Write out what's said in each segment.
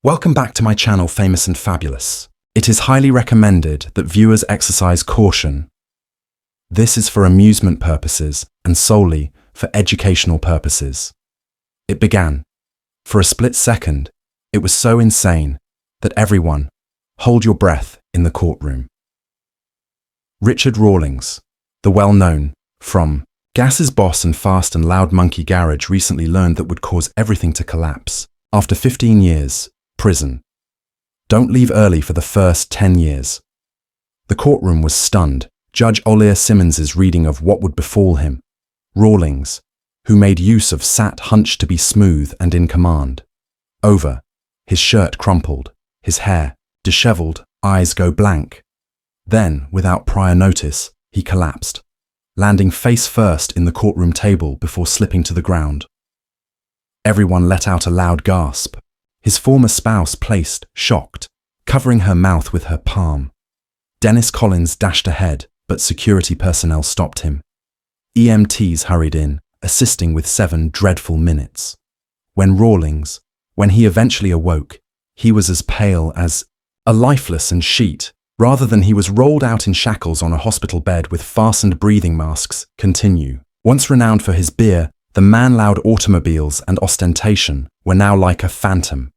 Welcome back to my channel, Famous and Fabulous. It is highly recommended that viewers exercise caution. This is for amusement purposes and solely for educational purposes. It began. For a split second, it was so insane that everyone, hold your breath in the courtroom. Richard Rawlings, the well-known, from Gas's boss and Fast and Loud Monkey Garage, recently learned that would cause everything to collapse. After 15 years, prison. Don't leave early for the first 10 years. The courtroom was stunned. Judge Olia Simmons's reading of what would befall him. Rawlings, who made use of sat hunched to be smooth and in command. Over, his shirt crumpled, his hair disheveled, eyes go blank. Then, without prior notice, he collapsed, landing face first in the courtroom table before slipping to the ground. Everyone let out a loud gasp. His former spouse placed, shocked, covering her mouth with her palm. Dennis Collins dashed ahead, but security personnel stopped him. EMTs hurried in, assisting with 7 dreadful minutes. When he eventually awoke, he was as pale as a lifeless and sheet, rather than he was rolled out in shackles on a hospital bed with fastened breathing masks. Continue. Once renowned for his beer, the man loud automobiles and ostentation were now like a phantom.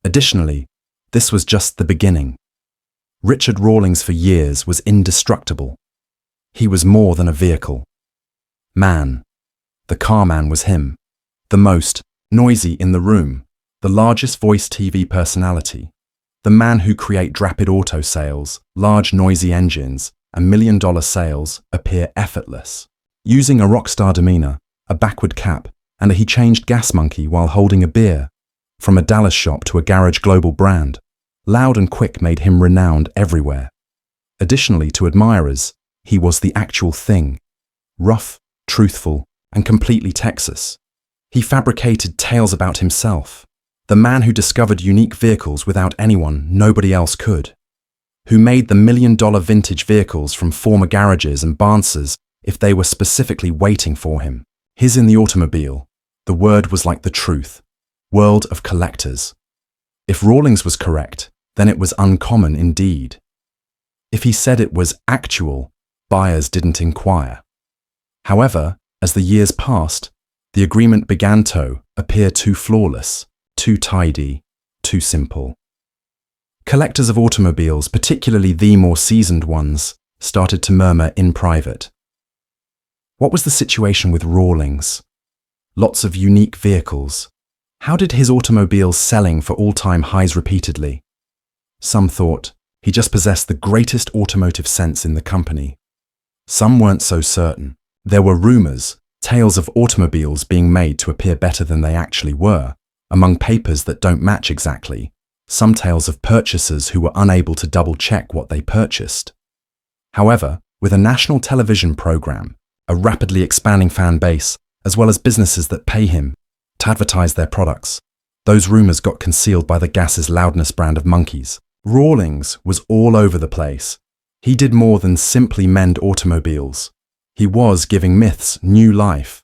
Additionally, this was just the beginning. Richard Rawlings for years was indestructible. He was more than a vehicle. Man. The car man was him. The most noisy in the room. The largest voice TV personality. The man who create rapid auto sales, large noisy engines, and million-dollar sales appear effortless. Using a rock star demeanor, a backward cap, and he changed gas monkey while holding a beer. From a Dallas shop to a garage global brand, loud and quick made him renowned everywhere. Additionally to admirers, he was the actual thing. Rough, truthful, and completely Texas. He fabricated tales about himself. The man who discovered unique vehicles without anyone nobody else could. Who made the million-dollar vintage vehicles from former garages and barnsers if they were specifically waiting for him. His in the automobile, the word was like the truth. World of collectors. If Rawlings was correct, then it was uncommon indeed. If he said it was actual, buyers didn't inquire. However, as the years passed, the agreement began to appear too flawless, too tidy, too simple. Collectors of automobiles, particularly the more seasoned ones, started to murmur in private. What was the situation with Rawlings? Lots of unique vehicles. How did his automobiles selling for all-time highs repeatedly? Some thought he just possessed the greatest automotive sense in the company. Some weren't so certain. There were rumors, tales of automobiles being made to appear better than they actually were, among papers that don't match exactly. Some tales of purchasers who were unable to double-check what they purchased. However, with a national television program, a rapidly expanding fan base, as well as businesses that pay him to advertise their products, those rumors got concealed by the Gas's Loudness brand of monkeys. Rawlings was all over the place. He did more than simply mend automobiles. He was giving myths new life.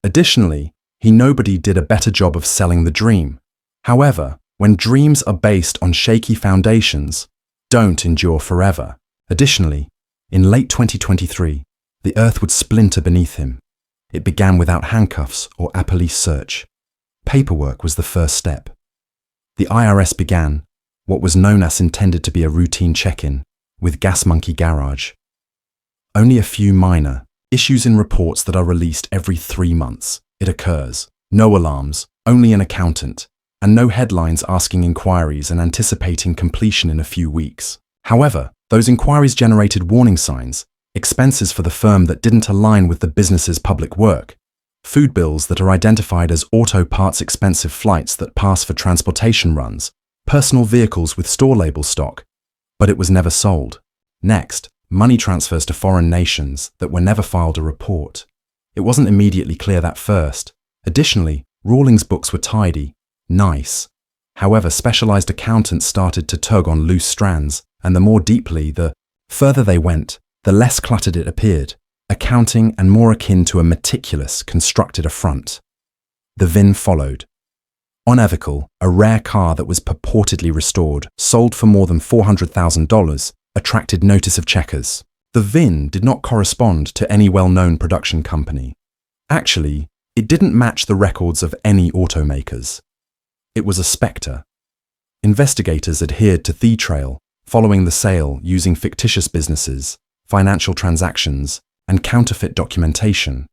Additionally, nobody did a better job of selling the dream. However, when dreams are based on shaky foundations, don't endure forever. Additionally, in late 2023, the earth would splinter beneath him. It began without handcuffs or a police search. Paperwork was the first step. The IRS began what was known as intended to be a routine check-in with Gas Monkey Garage. Only a few minor issues in reports that are released every 3 months. It occurs. No alarms, only an accountant, and no headlines asking inquiries and anticipating completion in a few weeks. However, those inquiries generated warning signs, expenses for the firm that didn't align with the business's public work, food bills that are identified as auto parts, expensive flights that pass for transportation runs, personal vehicles with store label stock, but it was never sold. Next, money transfers to foreign nations that were never filed a report. It wasn't immediately clear that first. Additionally, Rawlings' books were tidy, nice. However, specialized accountants started to tug on loose strands, and the more deeply, the further they went, the less cluttered it appeared, accounting and more akin to a meticulous, constructed affront. The VIN followed. Unraveling, a rare car that was purportedly restored, sold for more than $400,000, attracted notice of checkers. The VIN did not correspond to any well-known production company. Actually, it didn't match the records of any automakers. It was a spectre. Investigators adhered to the trail, following the sale using fictitious businesses, financial transactions, and counterfeit documentation.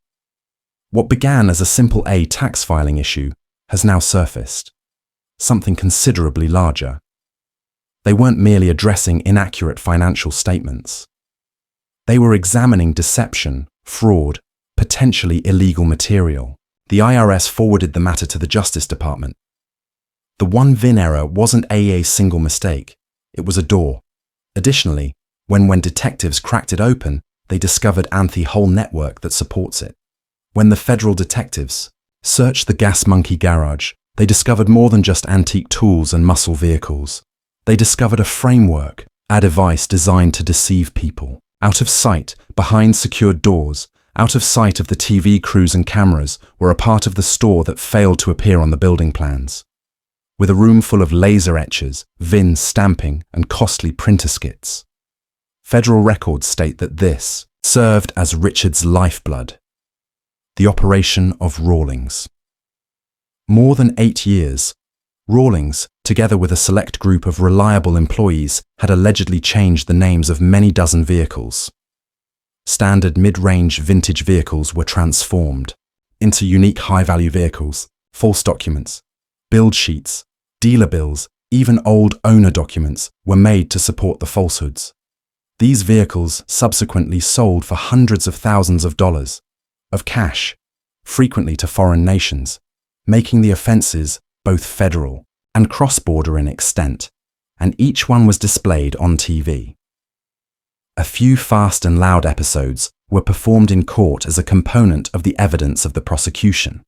What began as a simple tax filing issue has now surfaced. Something considerably larger. They weren't merely addressing inaccurate financial statements. They were examining deception, fraud, potentially illegal material. The IRS forwarded the matter to the Justice Department. The one VIN error wasn't a single mistake. It was a door. Additionally, when detectives cracked it open, they discovered the whole network that supports it. When the federal detectives searched the Gas Monkey garage, they discovered more than just antique tools and muscle vehicles. They discovered a framework, a device designed to deceive people. Out of sight, behind secured doors, out of sight of the TV crews and cameras, were a part of the store that failed to appear on the building plans. With a room full of laser etchers, VIN stamping, and costly printer skits. Federal records state that this served as Richard's lifeblood. The operation of Rawlings. More than 8 years, Rawlings, together with a select group of reliable employees, had allegedly changed the names of many dozen vehicles. Standard mid-range vintage vehicles were transformed into unique high-value vehicles, false documents, build sheets, dealer bills, even old owner documents were made to support the falsehoods. These vehicles subsequently sold for hundreds of thousands of dollars of cash, frequently to foreign nations, making the offences both federal and cross-border in extent, and each one was displayed on TV. A few fast and loud episodes were performed in court as a component of the evidence of the prosecution.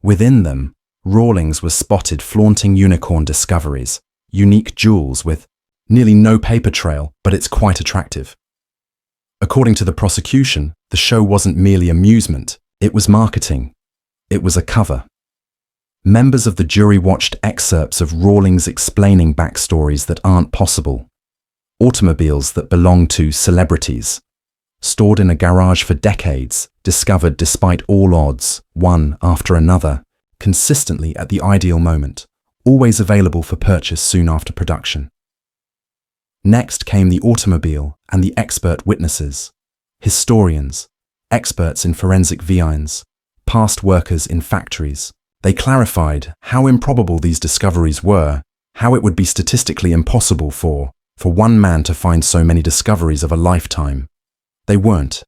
Within them, Rawlings was spotted flaunting unicorn discoveries, unique jewels with nearly no paper trail, but it's quite attractive. According to the prosecution, the show wasn't merely amusement, it was marketing. It was a cover. Members of the jury watched excerpts of Rawlings explaining backstories that aren't possible. Automobiles that belong to celebrities, stored in a garage for decades, discovered despite all odds, one after another, consistently at the ideal moment, always available for purchase soon after production. Next came the automobile and the expert witnesses, historians, experts in forensic vines, past workers in factories. They clarified how improbable these discoveries were, how it would be statistically impossible for one man to find so many discoveries of a lifetime. They weren't.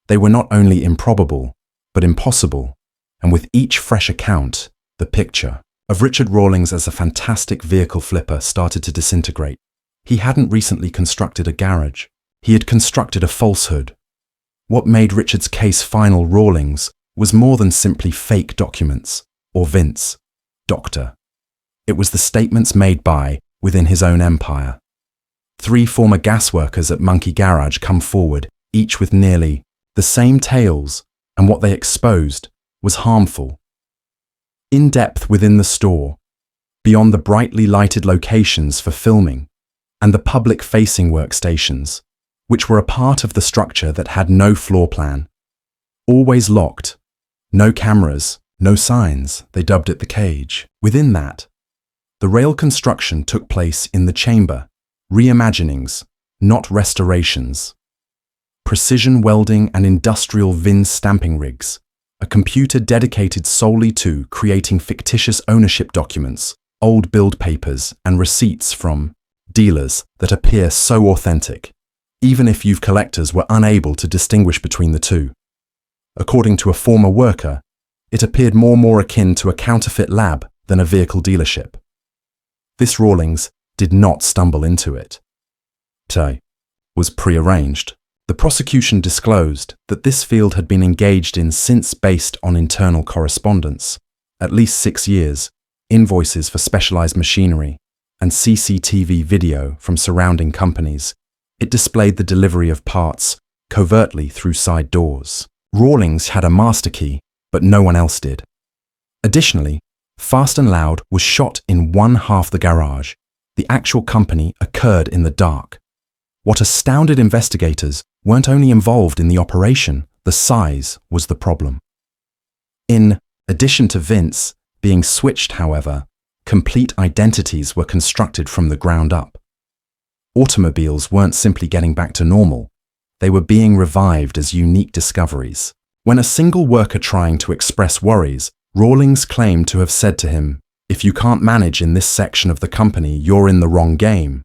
They were not only improbable, but impossible. And with each fresh account, the picture of Richard Rawlings as a fantastic vehicle flipper started to disintegrate. He hadn't recently constructed a garage. He had constructed a falsehood. What made Richard's case final Rawlings was more than simply fake documents, or Vince, Doctor. It was the statements made by, within his own empire. 3 former gas workers at Monkey Garage come forward, each with nearly the same tales, and what they exposed was harmful. In depth within the store, beyond the brightly lighted locations for filming, and the public-facing workstations, which were a part of the structure that had no floor plan. Always locked, no cameras, no signs, they dubbed it the cage. Within that, the rail construction took place in the chamber, reimaginings, not restorations. Precision welding and industrial VIN stamping rigs, a computer dedicated solely to creating fictitious ownership documents, old build papers, and receipts from dealers that appear so authentic, even if you collectors were unable to distinguish between the two. According to a former worker, it appeared more akin to a counterfeit lab than a vehicle dealership. This Rawlings did not stumble into it. It was prearranged. The prosecution disclosed that this field had been engaged in since based on internal correspondence, at least 6 years, invoices for specialized machinery, and CCTV video from surrounding companies. It displayed the delivery of parts covertly through side doors. Rawlings had a master key, but no one else did. Additionally, Fast and Loud was shot in one half the garage. The actual company occurred in the dark. What astounded investigators weren't only involved in the operation, the size was the problem. In addition to Vince being switched, however, complete identities were constructed from the ground up. Automobiles weren't simply getting back to normal. They were being revived as unique discoveries. When a single worker trying to express worries, Rawlings claimed to have said to him, "If you can't manage in this section of the company, you're in the wrong game."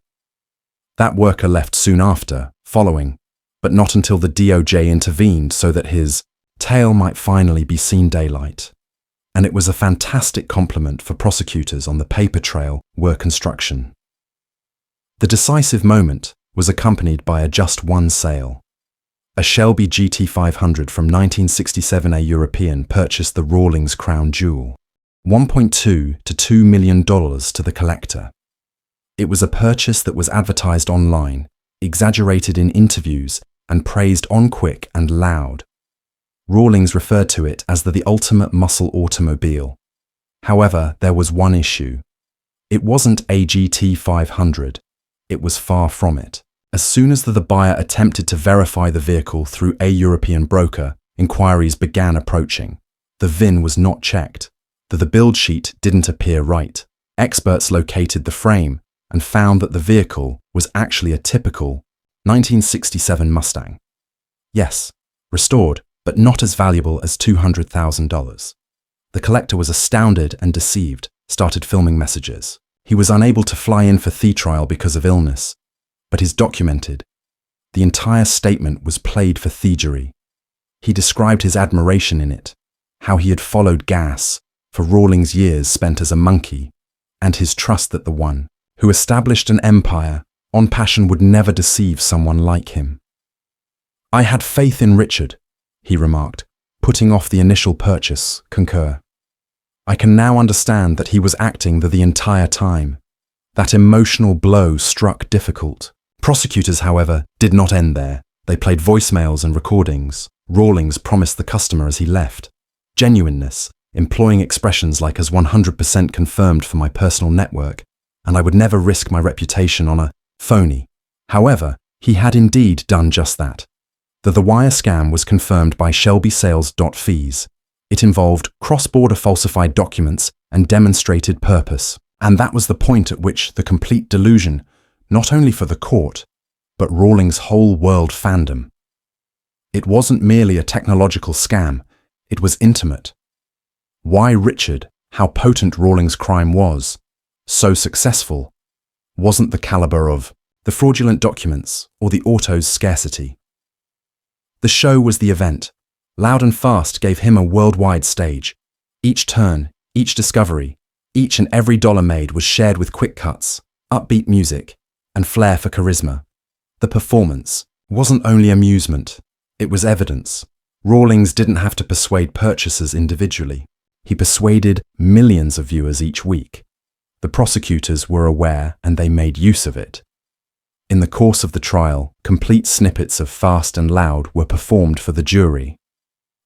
That worker left soon after, following, but not until the DOJ intervened so that his tale might finally be seen daylight. And it was a fantastic compliment for prosecutors on the paper trail were construction. The decisive moment was accompanied by a just one sale. A Shelby GT500 from 1967, a European, purchased the Rawlings crown jewel, $1.2 to $2 million to the collector. It was a purchase that was advertised online, exaggerated in interviews, and praised on quick and loud. Rawlings referred to it as the ultimate muscle automobile. However, there was one issue. It wasn't a GT500. It was far from it. As soon as the buyer attempted to verify the vehicle through a European broker, inquiries began approaching. The VIN was not checked. The build sheet didn't appear right. Experts located the frame and found that the vehicle was actually a typical 1967 Mustang. Yes, restored, but not as valuable as $200,000. The collector was astounded and deceived, started filming messages. He was unable to fly in for the trial because of illness, but is documented. The entire statement was played for thievery. He described his admiration in it, how he had followed gas for Rawlings' years spent as a monkey, and his trust that the one who established an empire on passion would never deceive someone like him. "I had faith in Richard," he remarked, putting off the initial purchase, concur. "I can now understand that he was acting the entire time. That emotional blow struck difficult." Prosecutors, however, did not end there. They played voicemails and recordings. Rawlings promised the customer as he left genuineness, employing expressions like "as 100% confirmed for my personal network, and I would never risk my reputation on a phony." However, he had indeed done just that. The wire scam was confirmed by Shelby sales fees. It involved cross-border falsified documents and demonstrated purpose. And that was the point at which the complete delusion, not only for the court, but Rawlings' whole world fandom. It wasn't merely a technological scam, it was intimate. Why Richard, how potent Rawlings' crime was, so successful, wasn't the caliber of the fraudulent documents or the auto's scarcity. The show was the event. Loud and Fast gave him a worldwide stage. Each turn, each discovery, each and every dollar made was shared with quick cuts, upbeat music, and flair for charisma. The performance wasn't only amusement, it was evidence. Rawlings didn't have to persuade purchasers individually. He persuaded millions of viewers each week. The prosecutors were aware and they made use of it. In the course of the trial, complete snippets of Fast and Loud were performed for the jury.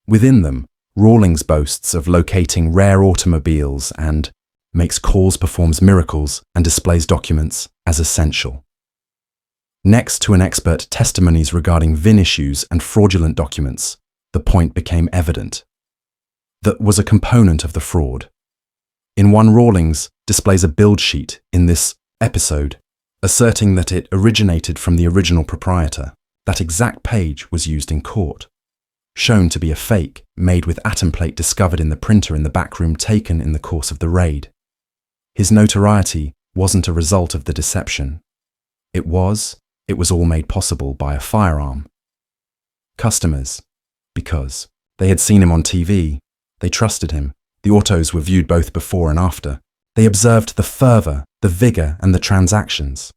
Within them, Rawlings boasts of locating rare automobiles and makes calls, performs miracles, and displays documents as essential. Next to an expert testimonies regarding VIN issues and fraudulent documents, the point became evident. That was a component of the fraud. In one, Rawlings displays a build sheet in this episode, asserting that it originated from the original proprietor. That exact page was used in court, shown to be a fake made with atom plate discovered in the printer in the backroom taken in the course of the raid. His notoriety wasn't a result of the deception. It was all made possible by a firearm. Customers, because they had seen him on TV, they trusted him. The autos were viewed both before and after. They observed the fervor, the vigor, and the transactions.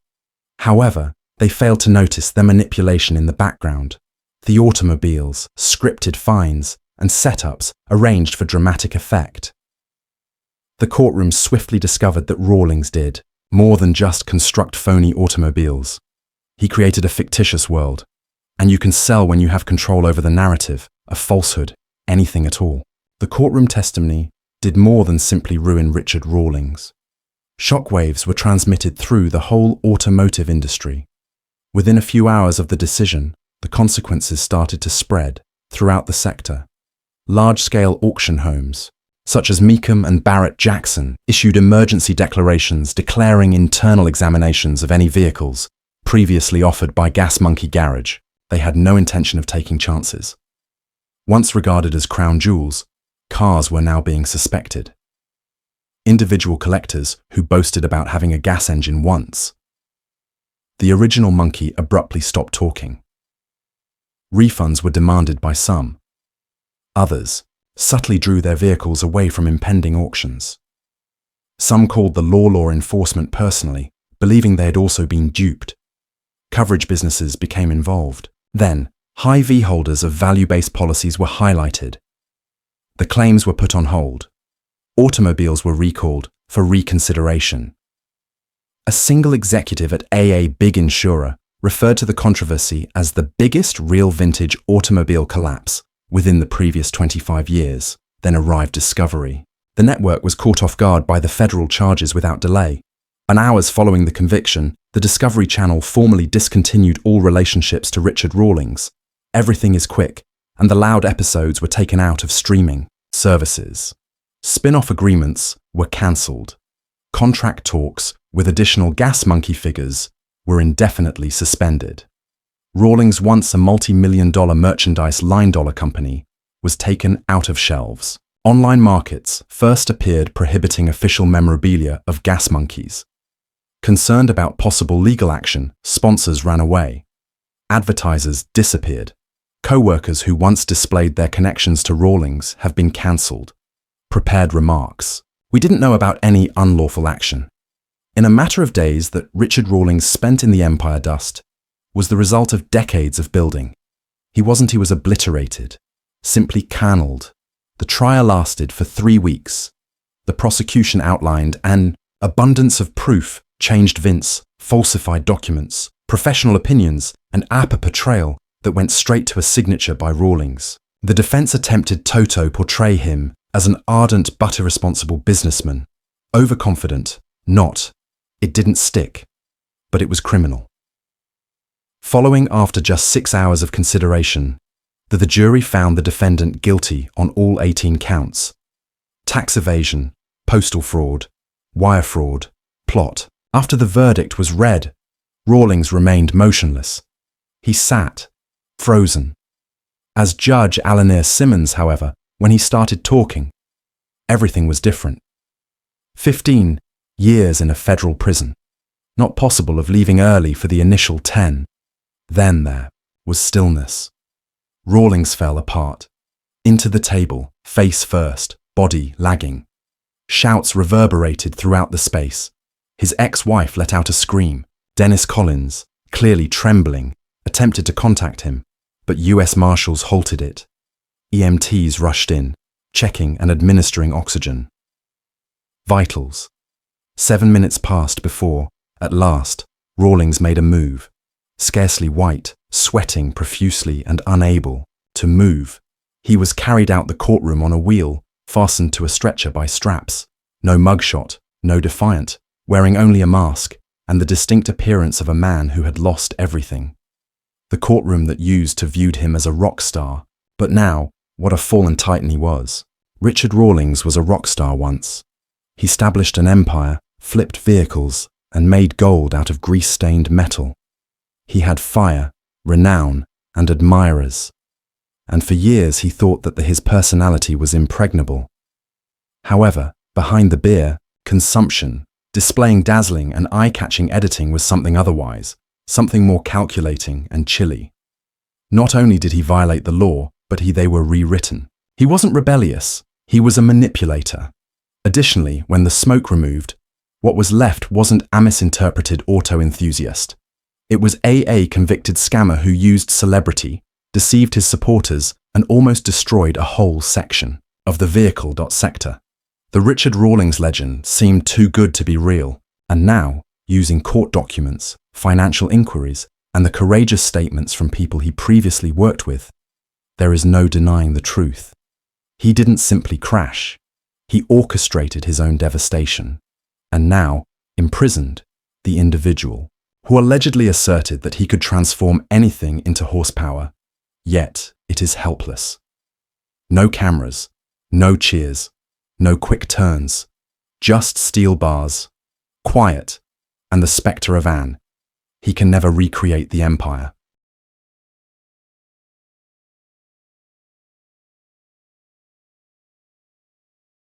However, they failed to notice the manipulation in the background, the automobiles, scripted finds, and setups arranged for dramatic effect. The courtroom swiftly discovered that Rawlings did more than just construct phony automobiles. He created a fictitious world, and you can sell when you have control over the narrative, a falsehood, anything at all. The courtroom testimony did more than simply ruin Richard Rawlings. Shockwaves were transmitted through the whole automotive industry. Within a few hours of the decision, the consequences started to spread throughout the sector. Large-scale auction homes, such as Mecum and Barrett Jackson, issued emergency declarations declaring internal examinations of any vehicles previously offered by Gas Monkey Garage. They had no intention of taking chances. Once regarded as crown jewels, cars were now being suspected. Individual collectors who boasted about having a gas engine once. The original monkey abruptly stopped talking. Refunds were demanded by some. Others subtly drew their vehicles away from impending auctions. Some called the law enforcement personally, believing they had also been duped. Coverage businesses became involved. Then, high V holders of value-based policies were highlighted. The claims were put on hold. Automobiles were recalled for reconsideration. A single executive at AA Big Insurer referred to the controversy as the biggest real vintage automobile collapse within the previous 25 years. Then arrived discovery. The network was caught off guard by the federal charges without delay. And hours following the conviction, the Discovery Channel formally discontinued all relationships to Richard Rawlings. Everything is quick, and the loud episodes were taken out of streaming services. Spin-off agreements were cancelled. Contract talks with additional Gas Monkey figures were indefinitely suspended. Rawlings, once a multi-million-dollar merchandise line dollar company, was taken out of shelves. Online markets first appeared prohibiting official memorabilia of Gas Monkeys. Concerned about possible legal action, sponsors ran away. Advertisers disappeared. Co-workers who once displayed their connections to Rawlings have been cancelled. Prepared remarks. We didn't know about any unlawful action. In a matter of days that Richard Rawlings spent in the empire dust was the result of decades of building. He was obliterated, simply cannelled. The trial lasted for 3 weeks. The prosecution outlined an abundance of proof, changed Vince, falsified documents, professional opinions, and APA portrayal that went straight to a signature by Rawlings. The defense attempted to portray him as an ardent but irresponsible businessman. Overconfident, not. It didn't stick, but it was criminal. Following after just 6 hours of consideration, the jury found the defendant guilty on all 18 counts. Tax evasion, postal fraud, wire fraud, plot. After the verdict was read, Rawlings remained motionless. He sat, frozen. As Judge Alanir Simmons, however, when he started talking, everything was different. 15 years in a federal prison. Not possible of leaving early for the initial 10. Then there was stillness. Rawlings fell apart. Into the table, face first, body lagging. Shouts reverberated throughout the space. His ex-wife let out a scream. Dennis Collins, clearly trembling, attempted to contact him, but US Marshals halted it. EMTs rushed in, checking and administering oxygen. Vitals. 7 minutes passed before, at last, Rawlings made a move. Scarcely white, sweating profusely and unable to move. He was carried out the courtroom on a wheel, fastened to a stretcher by straps. No mugshot, no defiant, wearing only a mask, and the distinct appearance of a man who had lost everything. The courtroom that used to viewed him as a rock star, but now, what a fallen titan he was. Richard Rawlings was a rock star once. He established an empire, flipped vehicles, and made gold out of grease-stained metal. He had fire, renown, and admirers. And for years he thought that his personality was impregnable. However, behind the beer, consumption, displaying dazzling and eye-catching editing was something otherwise, something more calculating and chilly. Not only did he violate the law, but they were rewritten. He wasn't rebellious, he was a manipulator. Additionally, when the smoke removed, what was left wasn't a misinterpreted auto enthusiast. It was a convicted scammer who used celebrity, deceived his supporters, and almost destroyed a whole section of the vehicle sector. The Richard Rawlings legend seemed too good to be real, and now, using court documents, financial inquiries, and the courageous statements from people he previously worked with, there is no denying the truth. He didn't simply crash. He orchestrated his own devastation. And now, imprisoned, the individual, who allegedly asserted that he could transform anything into horsepower, yet it is helpless. No cameras, no cheers, no quick turns, just steel bars, quiet, and the spectre of Anne. He can never recreate the empire.